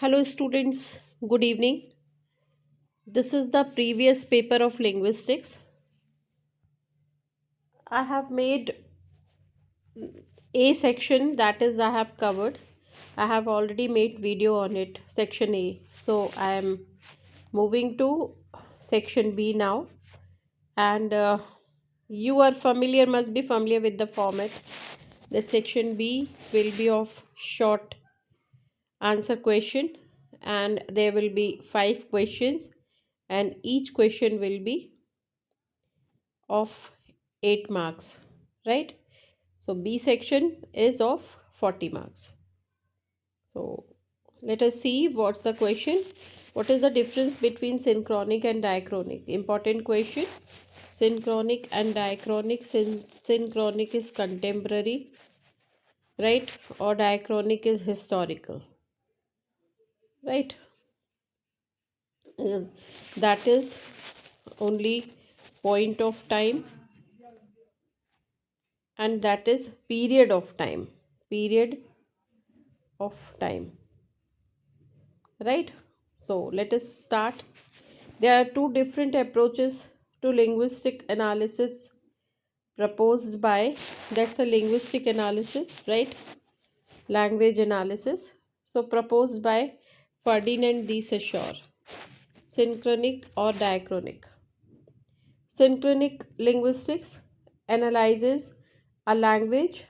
Hello, students. Good evening. This is the previous paper of linguistics. I have made A section, that is, I have covered. I have already made video on it, section A. So I am moving to section B now. And you are familiar, must be familiar with the format. The section B will be of short answer question, and there will be 5 questions, and each question will be of 8 marks, right? So B section is of 40 marks. So let us see what's the question. What is the difference between synchronic and diachronic? Important question. Synchronic and diachronic. Synchronic is contemporary, right? Or diachronic is historical, right? Uh, that is only point of time, and that is period of time. Period of time, right? So let us start. There are two different approaches to linguistic analysis proposed by, that's a linguistic analysis, right? Language analysis. So proposed by Ferdinand de Saussure. Synchronic or diachronic. Synchronic linguistics analyzes a language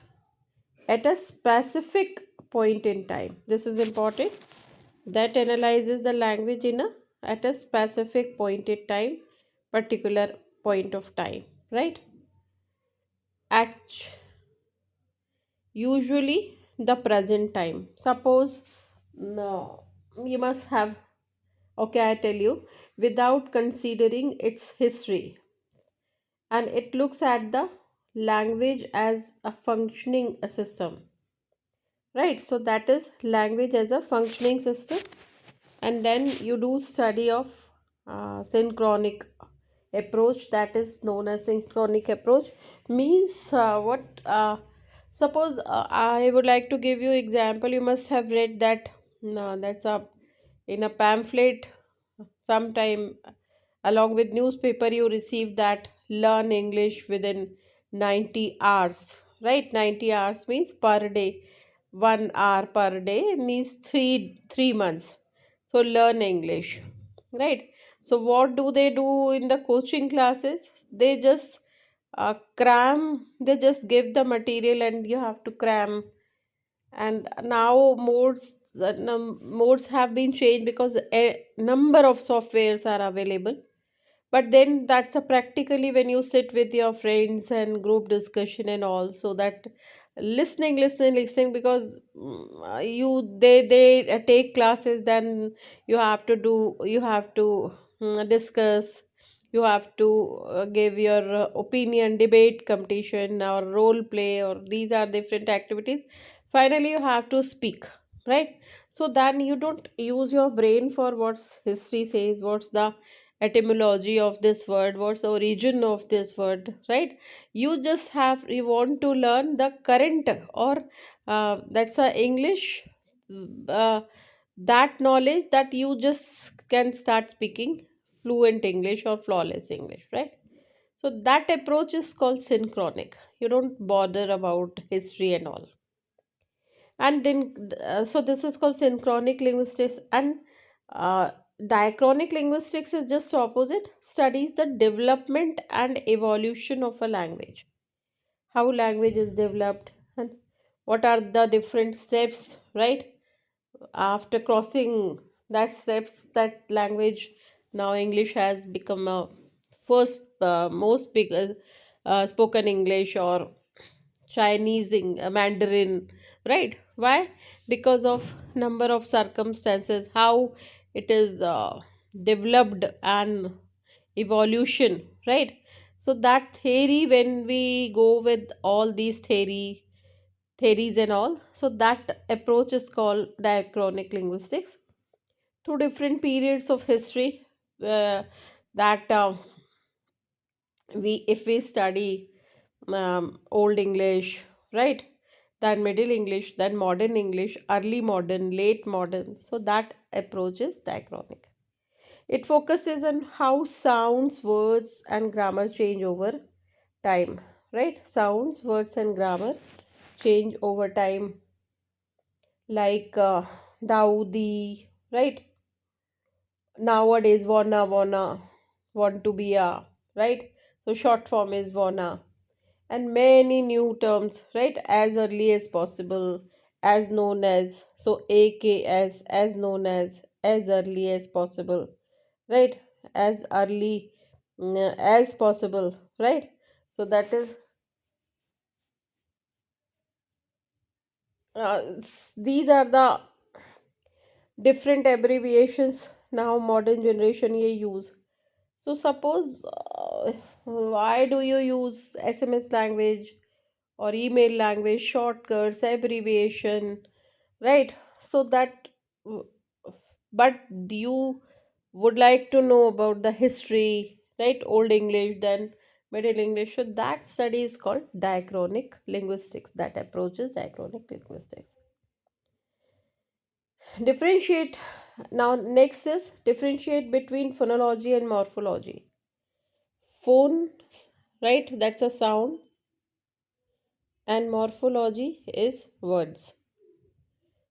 at a specific point in time. This is important. That analyzes the language in a at a specific point in time, particular point of time, right? At usually the present time. Suppose, no, you must have, okay, I tell you, without considering its history, and it looks at the language as a functioning system, right? So that is language as a functioning system. And then you do study of synchronic approach, that is known as synchronic approach. Means what suppose I would like to give you example. You must have read that, no, that's a in a pamphlet sometime, along with newspaper, you receive that learn English within 90 hours, right? 90 hours means per day, 1 hour per day means three months. So learn English, right? So what do they do in the coaching classes? They just cram, they just give the material and you have to cram. And now modes have been changed because a number of softwares are available. But then that's a practically when you sit with your friends and group discussion and all, so that listening, because they take classes, then you have to discuss, you have to give your opinion, debate competition or role play, or these are different activities. Finally you have to speak, right? So then you don't use your brain for what's history says, what's the etymology of this word, what's the origin of this word, right? You want to learn the current, or that's a English, uh, that knowledge that you just can start speaking fluent English or flawless English, right? So that approach is called synchronic. You don't bother about history and all. And then so this is called synchronic linguistics. And uh, diachronic linguistics is just opposite, studies the development and evolution of a language, how language is developed, and what are the different steps, right? After crossing that steps, that language, now English has become a first most big spoken English, or Chinese Mandarin, right? Why? Because of number of circumstances, how it is developed and evolution, right? So that theory, when we go with all these theories and all, so that approach is called diachronic linguistics. Two different periods of history, that we if we study old English, right? then Middle English, then Modern English, Early Modern, Late Modern. So that approach is diachronic. It focuses on how sounds, words, and grammar change over time, right? Sounds, words, and grammar change over time, like Daudi, right? Nowadays, want to be a, right? So short form is wanna, and many new terms, right? As early as possible, as known as, so as known as early as possible, right? As early as possible, right? So that is these are the different abbreviations now modern generation ye use. So suppose why do you use SMS language or email language, shortcuts, abbreviation, right? So that, but you would like to know about the history, right? Old English, then Middle English. So that study is called diachronic linguistics. That approach is diachronic linguistics. Differentiate. Now next is differentiate between phonology and morphology. Phone, right? That's a sound, and morphology is words.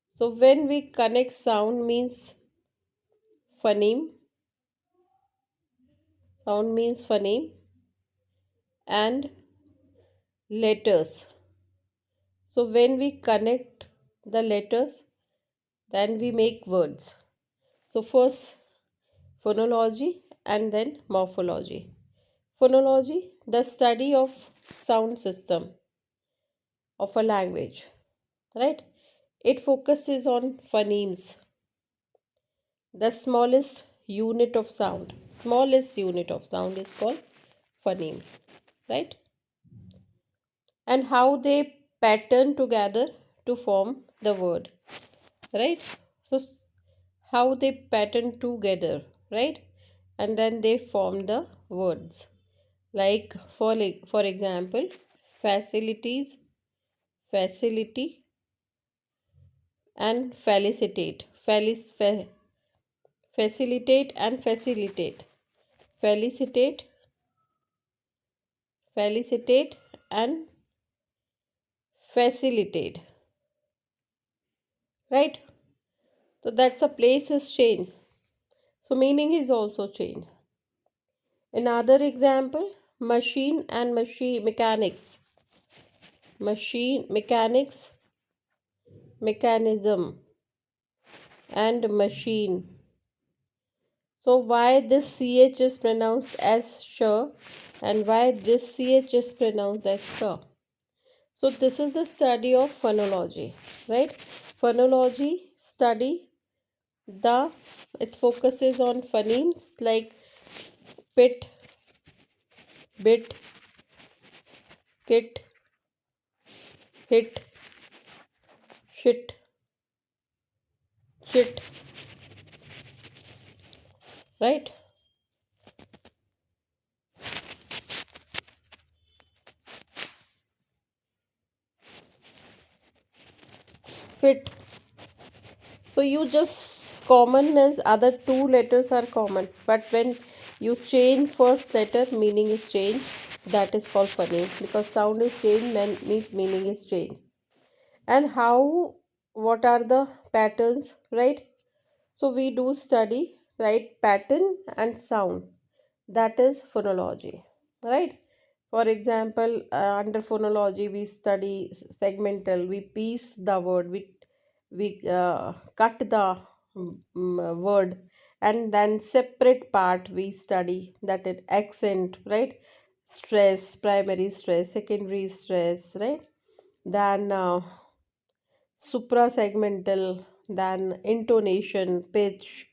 So when we connect sound means phoneme, sound means phoneme, and letters. So when we connect the letters, then we make words. So first phonology and then morphology. Phonology, the study of sound system of a language, right? It focuses on phonemes, the smallest unit of sound is called phoneme, right? And how they pattern together to form the word, right? So how they pattern together, right? And then they form the words, like for example, facilities, facility, and facilitate and felicitate, felicitate and facilitate, right? So that's a place is change, so meaning is also change. Another example, machine and machine mechanics, machine mechanics, mechanism, and machine. So why this ch is pronounced as sh, and why this ch is pronounced as ka? So this is the study of phonology, right? Phonology study the, it focuses on phonemes like pit, bit, kit, hit, shit, chit, right? Fit. So you just common as other two letters are common, but when you change first letter, meaning is changed. That is called phoneme, because sound is changed, means meaning is changed. And how? What are the patterns, right? So we do study, right, pattern and sound. That is phonology, right? For example, under phonology, we study segmental. We piece the word. We cut the word, and then separate part we study. That is accent, right? Stress, primary stress, secondary stress, right? Then suprasegmental, then intonation, pitch,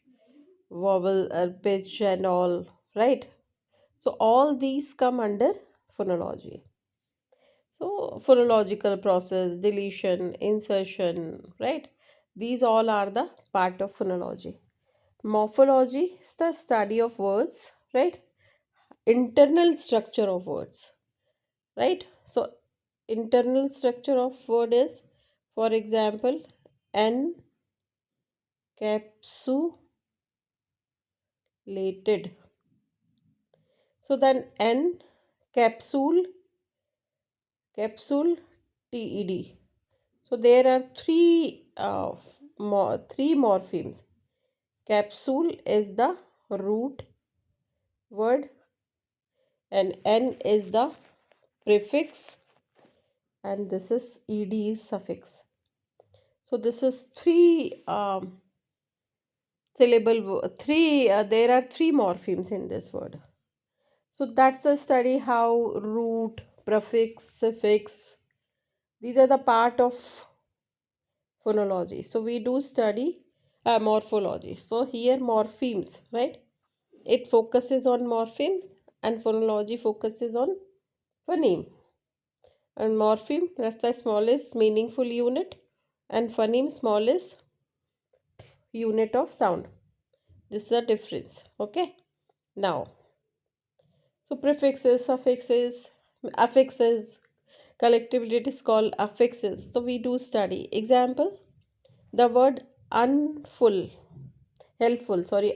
vowel, pitch, and all, right? So all these come under phonology. So phonological process, deletion, insertion, right? These all are the part of phonology. Morphology is the study of words, right? Internal structure of words, right? So internal structure of word is For example, encapsulated. So then capsule ted. So there are three morphemes. Capsule is the root word, and n is the prefix, and this is ed is suffix. So this is there are three morphemes in this word. So that's the study how root, prefix, suffix, these are the part of phonology. So we do study morphology. So here morphemes, right? It focuses on morpheme, and phonology focuses on phoneme. And morpheme, that's the smallest meaningful unit, and phoneme, smallest unit of sound. This is the difference. Okay. Now, so prefixes, suffixes, affixes, collectively it is called affixes. So we do study. Example, the word unhelpful. Phonology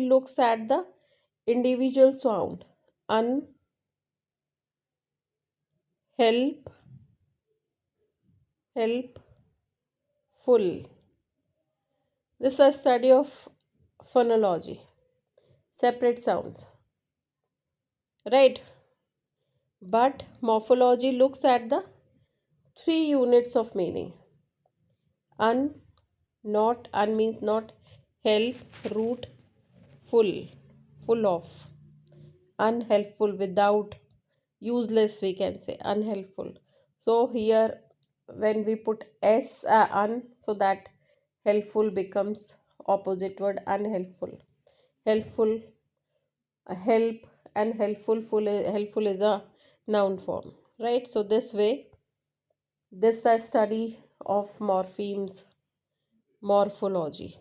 looks at the individual sound. Unhelp, helpful. This is a study of phonology. Separate sounds. Right? But morphology looks at the three units of meaning. Un, not, un means not, help, root, full, full of. Unhelpful, without, useless, we can say, unhelpful. So here when we put s un, so that helpful becomes opposite word unhelpful. Helpful, help, and helpful is a noun form, right? So this way, this is a study of morphemes, morphology.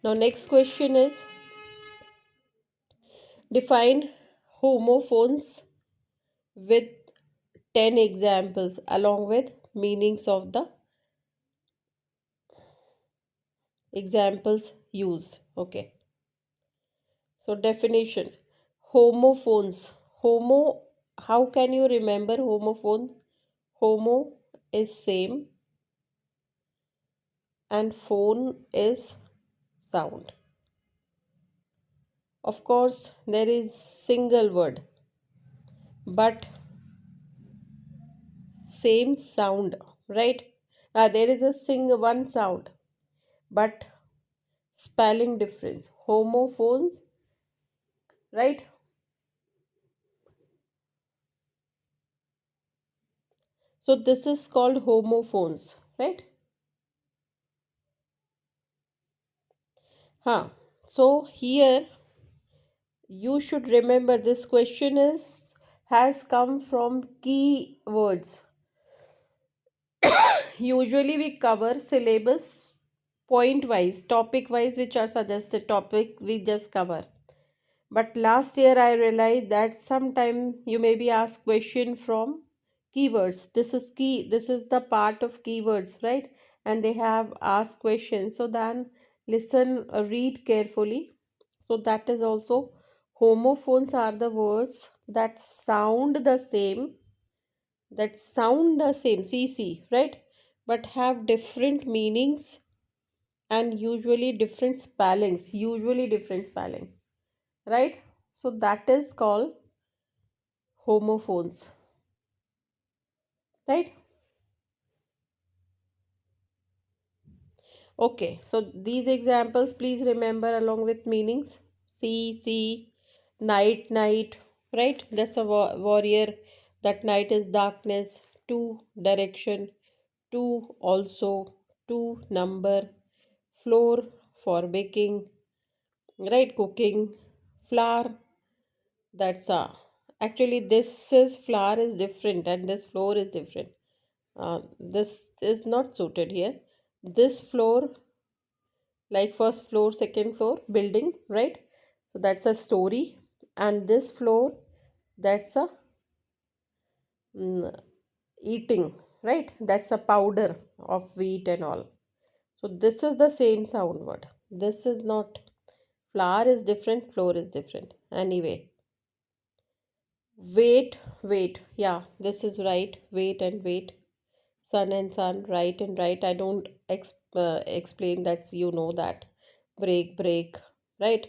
Now next question is, define homophones with 10 examples along with meanings of the examples used. Okay. So definition, homophones. Homo, how can you remember homophone? Homo is same and phone is sound. Of course, there is single word, but same sound, right? There is a one sound, but spelling difference. Homophones, right? So this is called homophones, right? Huh. So here you should remember this question is has come from keywords. Usually we cover syllabus point wise, topic wise, which are suggested topic we just cover. But last year I realized that sometime you may be asked question from keywords. This is key. This is the part of keywords, right? And they have asked questions. So then listen, read carefully. So that is also homophones are the words that sound the same, CC, right? But have different meanings and usually different spelling, right? So that is called homophones, right? Okay, so these examples please remember along with meanings. See, night, right? That's a warrior. That night is darkness. Two, direction. Two, also. Two, number. Floor, for baking, right? Cooking. Flour, that's a, actually this is flour is different and this floor is different. This is not suited here. This floor, like first floor, second floor building, right? So that's a story. And this floor, that's a mm, eating, right? That's a powder of wheat and all. So this is the same sound word. This is not, flower is different, floor is different. Anyway, wait, wait. Yeah, this is right. Wait and wait. Sun and sun, right and right. I don't explain that, you know that. Brake, brake, right?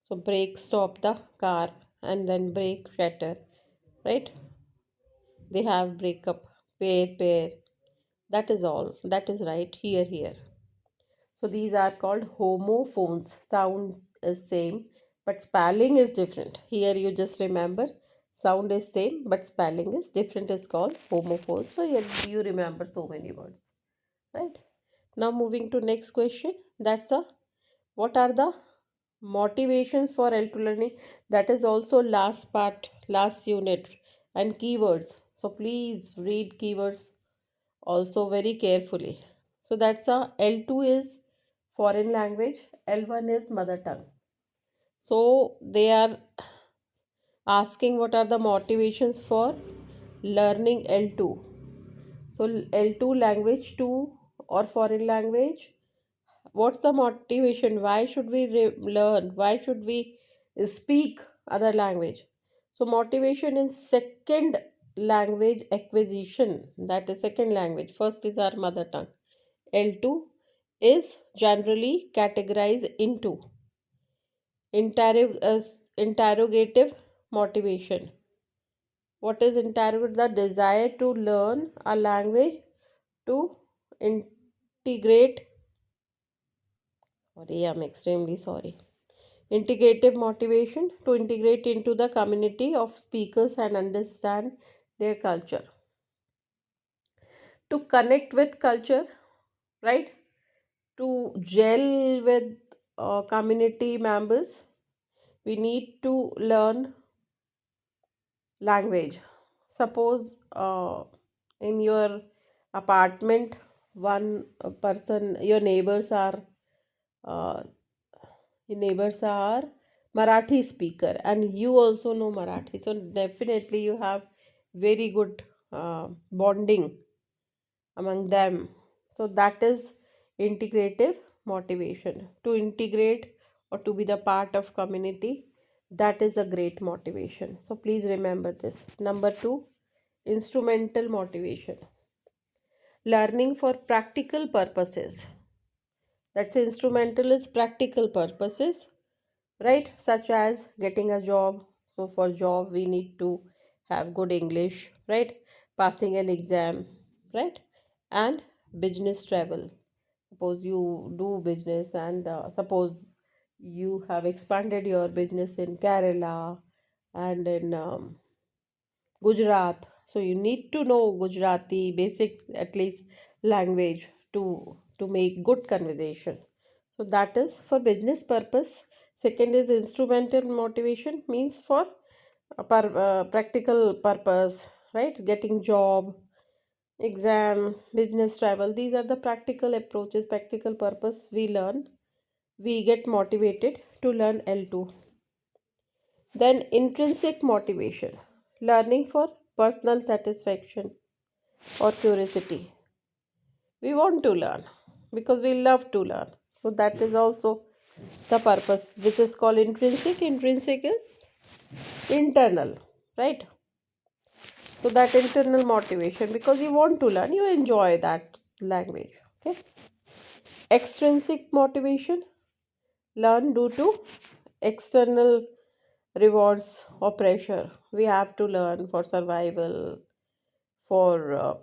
So brake, stop the car, and then brake, shatter, right? They have breakup, pair, pair. That is all. That is right. Here, here. So these are called homophones. Sound is same, but spelling is different. Here you just remember sound is same, but spelling is different. Is called homophones. So here you remember so many words, right? Now moving to next question. That's a, what are the motivations for L2 learning? That is also last part, last unit, and keywords. So please read keywords also very carefully. So that's a, L2 is foreign language, L1 is mother tongue. So they are asking what are the motivations for learning L2. So L2 language 2 or foreign language, what's the motivation? Why should we learn? Why should we speak other language? So motivation in second language acquisition, that is second language. First is our mother tongue. L2 is generally categorized into interrogative motivation. What is interrogative? The desire to learn a language to integrate. Sorry, I'm extremely sorry. Integrative motivation to integrate into the community of speakers and understand their culture. To connect with culture, right? To gel with community members, we need to learn language. Suppose in your apartment, one person, uh, your neighbors are Marathi speaker, and you also know Marathi. So definitely you have very good bonding among them. So that is integrative motivation. To integrate or to be the part of community, that is a great motivation. So please remember this. Number two, instrumental motivation. Learning for practical purposes. That's instrumental is practical purposes, right? Such as getting a job. So for job we need to have good English, right? Passing an exam, right? And business travel. Suppose you do business, and suppose you have expanded your business in Kerala and in Gujarat. So you need to know Gujarati basic at least language to make good conversation. So that is for business purpose. Second is instrumental motivation, means for practical purpose, right? Getting job, exam, business travel. These are the practical approaches, practical purpose we learn. We get motivated to learn L2. Then intrinsic motivation, learning for personal satisfaction or curiosity. We want to learn because we love to learn. So that is also the purpose, which is called intrinsic. Intrinsic is internal, right? So that internal motivation, because you want to learn, you enjoy that language. Okay. Extrinsic motivation, learn due to external rewards or pressure. We have to learn for survival, for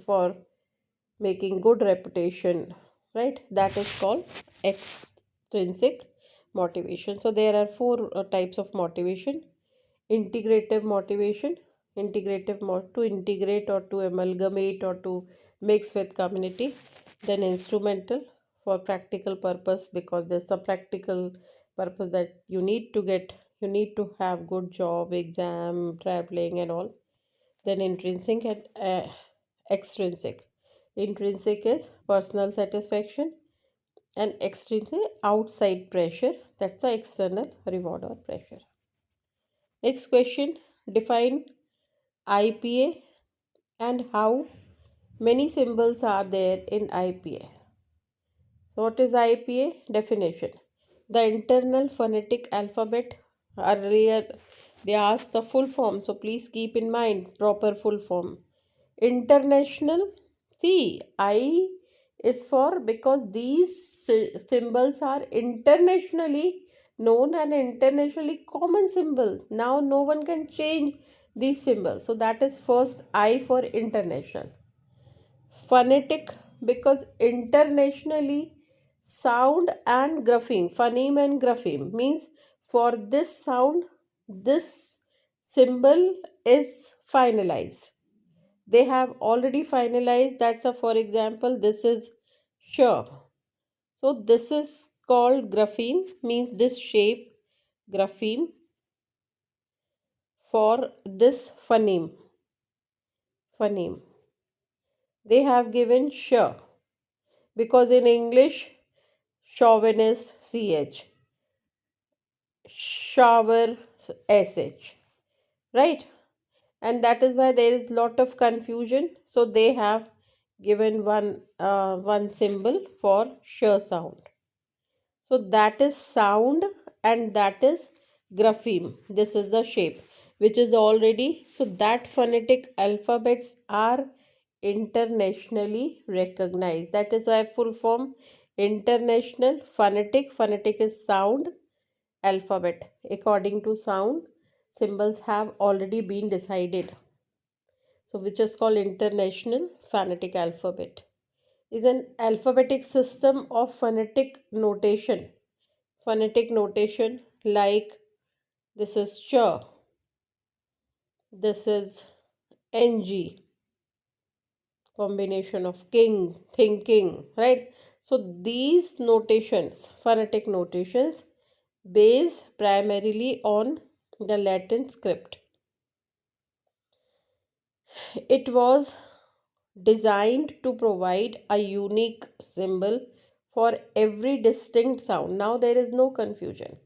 for making good reputation, right? That is called extrinsic motivation. So there are four types of motivation. Integrative motivation, to integrate or to amalgamate or to mix with community. Then instrumental, for practical purpose, because there's a practical purpose that you need to have good job, exam, traveling and all. Then intrinsic and extrinsic. Intrinsic is personal satisfaction, and extrinsic outside pressure, that's the external reward or pressure. Next question, define IPA And how many symbols are there in IPA? So what is IPA? Definition. The internal phonetic alphabet. Earlier they asked the full form, so please keep in mind proper full form. International. See, I is for because these symbols are internationally known and internationally common symbol. Now no one can change these symbols. So that is first I for international. Phonetic because internationally sound and grapheme, phoneme and grapheme means for this sound, this symbol is finalized. They have already finalized. That's a for example, this is sure. So this is called grapheme, means this shape, grapheme for this phoneme. They have given sure because in English chauvinist ch, shower sh, right? And that is why there is lot of confusion. So they have given one symbol for sh sound. So that is sound and that is grapheme. This is the shape which is already, so that phonetic alphabets are internationally recognized. That is why full form international phonetic. Phonetic is sound, alphabet. According to sound, symbols have already been decided. So which is called international phonetic alphabet. Is an alphabetic system of phonetic notation like this is ch, this is ng, combination of king, thinking, right? So these notations, phonetic notations, based primarily on the Latin script. It was designed to provide a unique symbol for every distinct sound. Now there is no confusion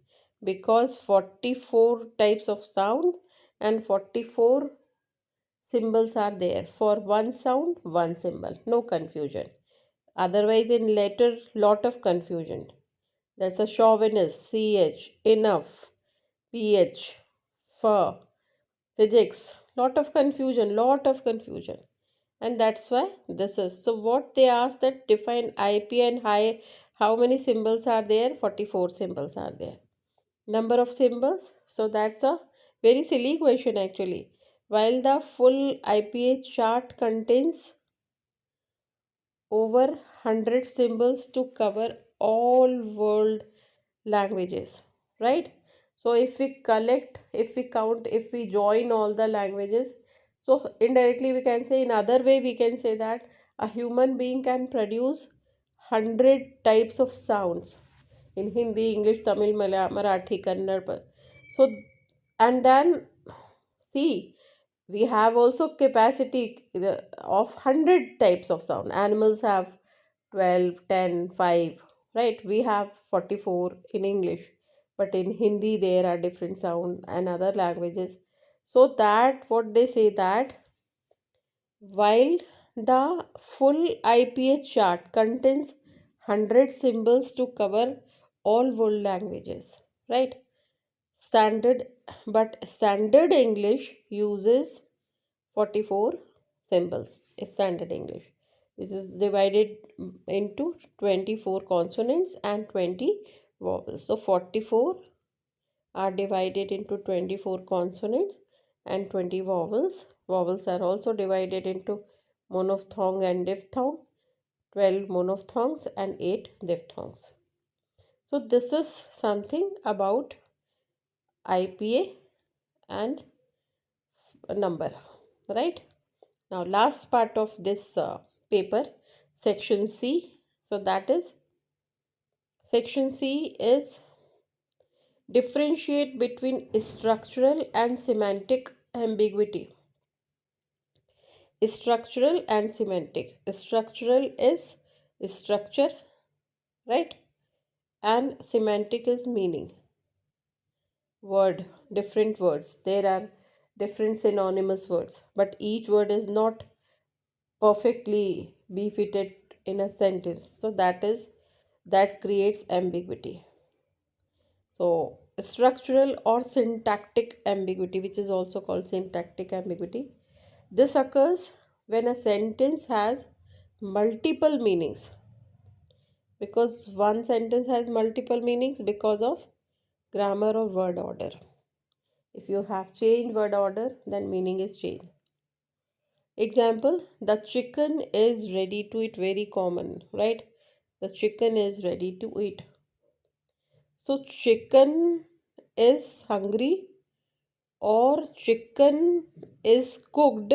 because 44 types of sound and 44 symbols are there. For one sound, one symbol. No confusion. Otherwise, in later, lot of confusion. That's a chauvinist, ch, enough, ph, for, physics. Lot of confusion. And that's why this is. So what they ask that define IP and high, how many symbols are there? 44 symbols are there. Number of symbols. So that's a very silly question actually. While the full IPA chart contains over 100 symbols to cover all world languages, right? So if we collect, if we count, if we join all the languages, so indirectly we can say, in other way we can say that a human being can produce 100 types of sounds in Hindi, English, Tamil, Marathi, Kannada. So and then see, we have also capacity of 100 types of sound. Animals have 12, 10, 5, right? We have 44 in English, but in Hindi there are different sound and other languages. So that what they say that while the full IPH chart contains 100 symbols to cover all world languages, right? Standard, but standard English uses 44 symbols, standard English, which is divided into 24 consonants and 20 vowels. So 44 are divided into 24 consonants and 20 vowels. Vowels are also divided into monophthong and diphthong, 12 monophthongs and 8 diphthongs. So this is something about IPA and a number, right? Now last part of this paper, section C. So that is, section C is differentiate between structural and semantic ambiguity. Structural and semantic. Structural is structure, right? And semantic is meaning. Word, different words. There are different synonymous words, but each word is not perfectly be fitted in a sentence. So that creates ambiguity. So structural or syntactic ambiguity, which is also called syntactic ambiguity, this occurs when a sentence has multiple meanings, because one sentence has multiple meanings because of grammar or word order. If you have changed word order, then meaning is changed. Example, the chicken is ready to eat, very common, right? The chicken is ready to eat. So chicken is hungry or chicken is cooked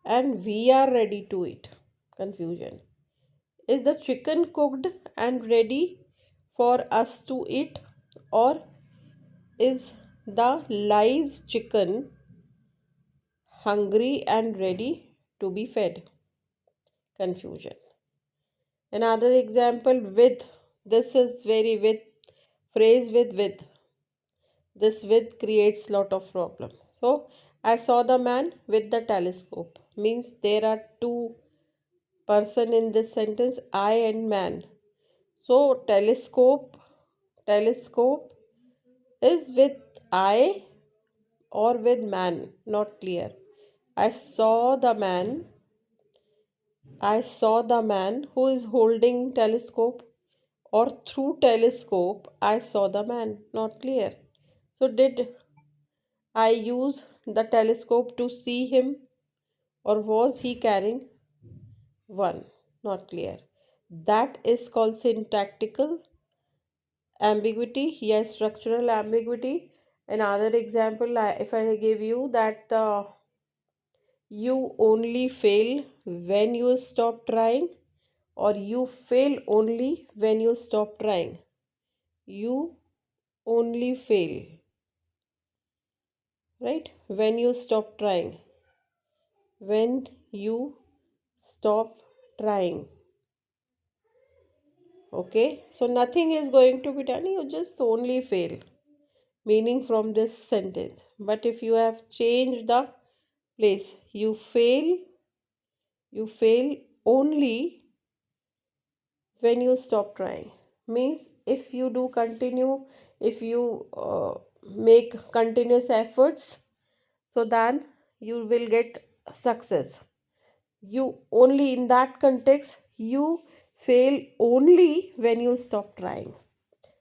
and we are ready to eat. Confusion. Is the chicken cooked and ready for us to eat, or is the live chicken hungry and ready to be fed? Confusion. Another example, with. This is very with, phrase with. This with creates lot of problem. So I saw the man with the telescope means there are two person in this sentence, I and man. So telescope is with I or with man, not clear. I saw the man. I saw the man who is holding telescope, or through telescope I saw the man, not clear. So did I use the telescope to see him, or was he carrying one? Not clear. That is called syntactical ambiguity. Yes, structural ambiguity. Another example, if I give you that you only fail when you stop trying, or you fail only when you stop trying. You only fail, right? When you stop trying. When you stop trying. Okay, so nothing is going to be done, you just only fail. Meaning from this sentence. But if you have changed the place, you fail only when you stop trying. Means if you do continue, if you make continuous efforts, so then you will get success. You only in that context, you fail only when you stop trying.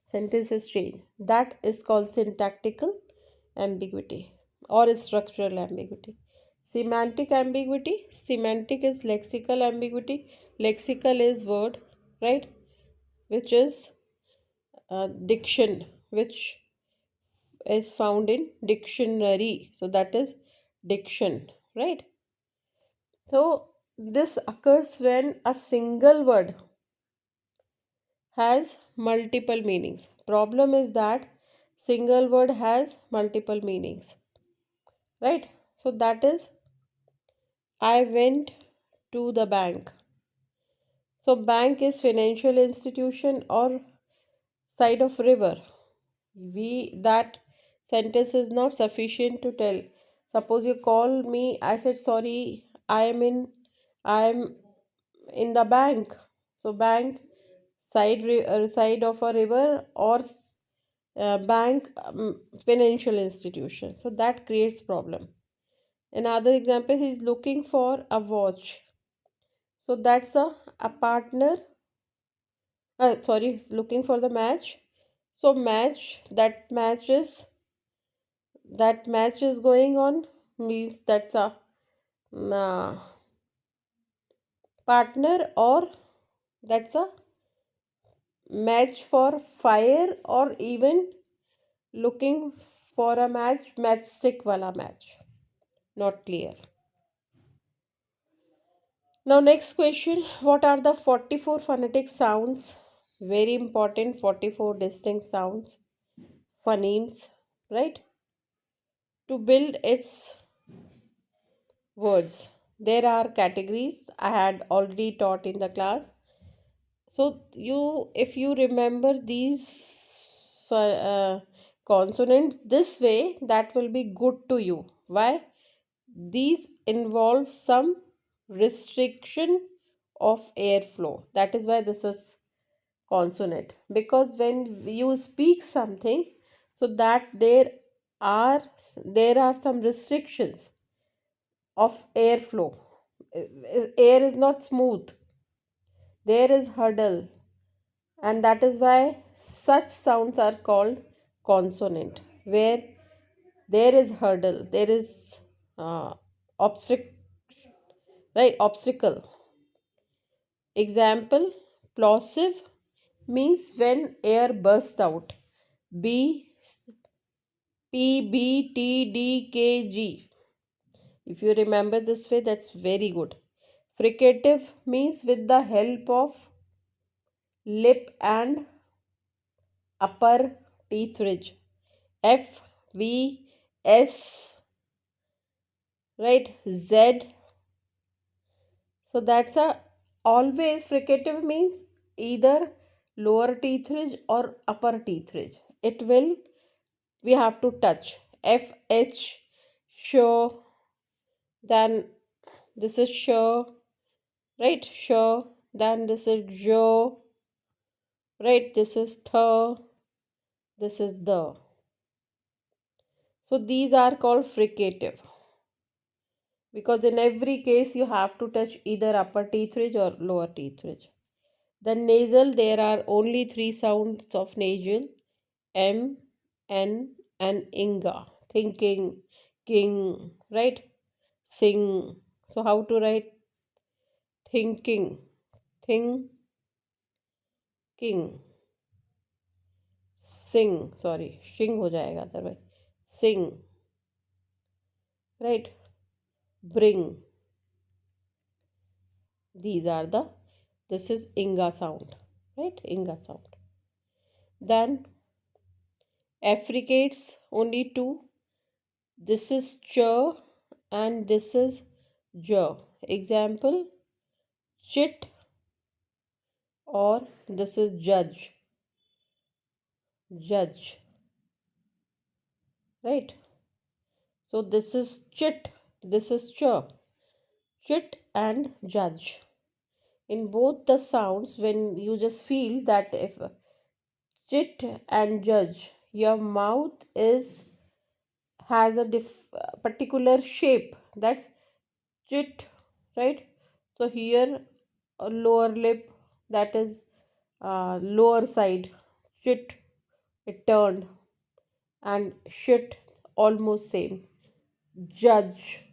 Sentences change. That is called syntactical ambiguity or structural ambiguity. Semantic ambiguity. Semantic is lexical ambiguity. Lexical is word, right? Which is diction, which is found in dictionary. So that is diction, right? So this occurs when a single word has multiple meanings. Problem is that single word has multiple meanings, right? So that is, I went to the bank. So bank is financial institution or side of river. We that sentence is not sufficient to tell. Suppose you call me, I said sorry, I am in the bank. So bank, side of a river, or bank, financial institution. So that creates problem. Another example, he is looking for a watch. So that's a partner. Sorry, looking for the match. So match is going on, means that's a uh, partner, or that's a match for fire, or even looking for a matchstick wala match. Not clear. Now next question, what are the 44 phonetic sounds? Very important, 44 distinct sounds, phonemes, right? To build its words. There are categories I had already taught in the class. So if you remember these consonants this way, that will be good to you. Why? These involve some restriction of airflow. That is why this is consonant, because when you speak something, so that are there are some restrictions of airflow. Air is not smooth, there is hurdle, and that is why such sounds are called consonant, where there is hurdle, there is uh, obstacle, right? Obstacle. Example: plosive means when air bursts out. B P B T D K G. If you remember this way, that's very good. Fricative means with the help of lip and upper teeth ridge. F V S, right? Z. So that's a always fricative means either lower teeth ridge or upper teeth ridge. It will, we have to touch. F H, show. Then this is show, right? Show. Then this is jo, right? This is th. This is the. So these are called fricative, because in every case you have to touch either upper teeth ridge or lower teeth ridge. Then nasal, there are only three sounds of nasal: M, N, and Inga. Thinking, king, right? Sing. So how to write thinking? Thinking, sing. Sorry, shing हो जाएगा otherwise. Sing, right? Bring. These are the. This is Inga sound, right? Inga sound. Then affricates, only two. This is ch and this is j. Example: chit, or this is judge. Judge, right? So this is chit, this is ch. Chit and judge. In both the sounds, when you just feel that if chit and judge, your mouth is has a particular shape, that's chit, right? So here a lower lip, that is lower side, chit, it turned, and shit, almost same. Judge,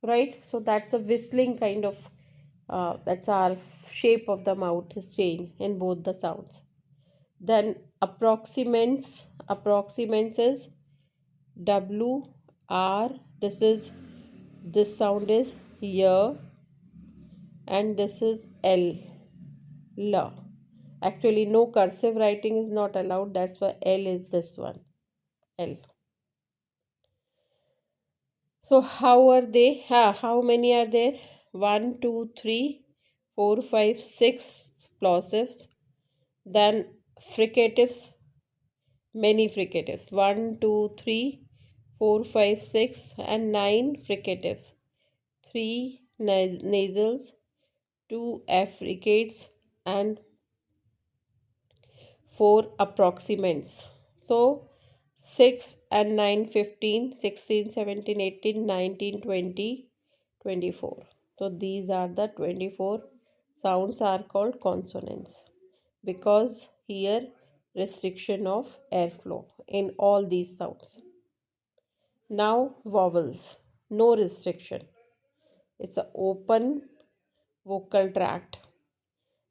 right? So that's a whistling kind of that's our shape of the mouth is changed in both the sounds. Then approximates is W R. This sound is here, and this is L, L. Actually, no cursive writing is not allowed. That's why L is this one, L. So how are they? How many are there? 1, 2, 3, 4, 5, 6 plosives. Then fricatives, many fricatives. 1, 2, 3, 4, 5, 6, and 9 fricatives. 3 nasals, 2 affricates, and 4 approximates. So 6 and 9, 15, 16, 17, 18, 19, 20, 24. So these are the 24 sounds are called consonants, because here restriction of airflow in all these sounds. Now vowels, no restriction. It's an open vocal tract.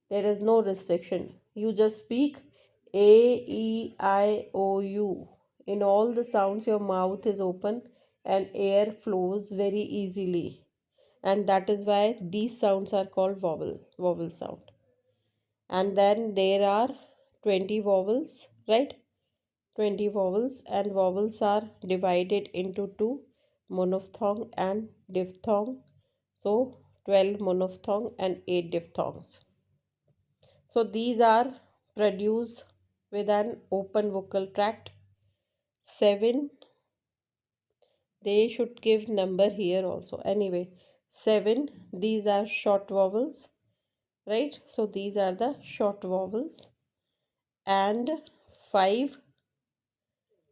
There is no restriction. You just speak A, E, I, O, U. In all the sounds, your mouth is open and air flows very easily. And that is why these sounds are called vowel sound. And then there are 20 vowels, right? 20 vowels, and vowels are divided into two: monophthong and diphthong. So 12 monophthong and 8 diphthongs. So these are produced with an open vocal tract. 7, they should give number here also. Anyway, 7, these are short vowels, right? So these are the short vowels. And 5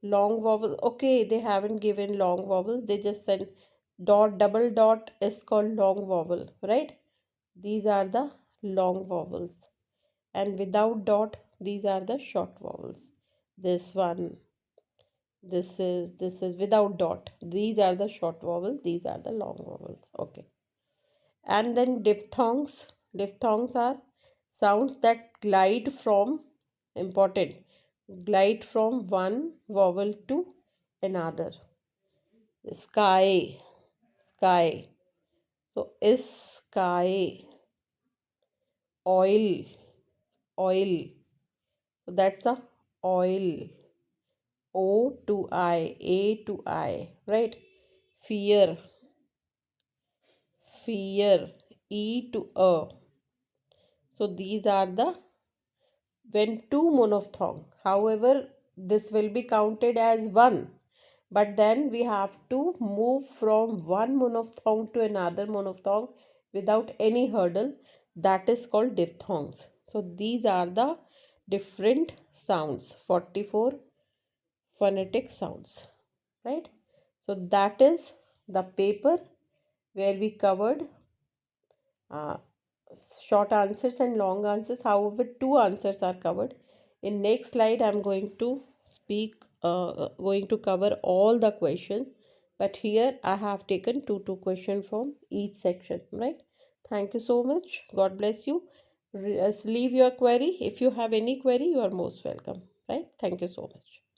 long vowels. Okay, they haven't given long vowels, they just said dot, double dot is called long vowel, right? These are the long vowels, and without dot, these are the short vowels. This one, this is without dot, these are the short vowels, these are the long vowels. Okay. And then diphthongs are sounds that glide from, important, glide from one vowel to another. Sky, sky. So is sky. Oil, oil. So that's a oil. O to I, A to I, right? Fear, fear. E to A. So these are the when two monophthong. However, this will be counted as one, but then we have to move from one monophthong to another monophthong without any hurdle. That is called diphthongs. So these are the different sounds, 44 phonetic sounds, right? So that is the paper where we covered uh, short answers and long answers. However, two answers are covered. In next slide, I'm going to going to cover all the questions. But here I have taken two questions from each section, right? Thank you so much. God bless you. Leave your query. If you have any query, you are most welcome, right? Thank you so much.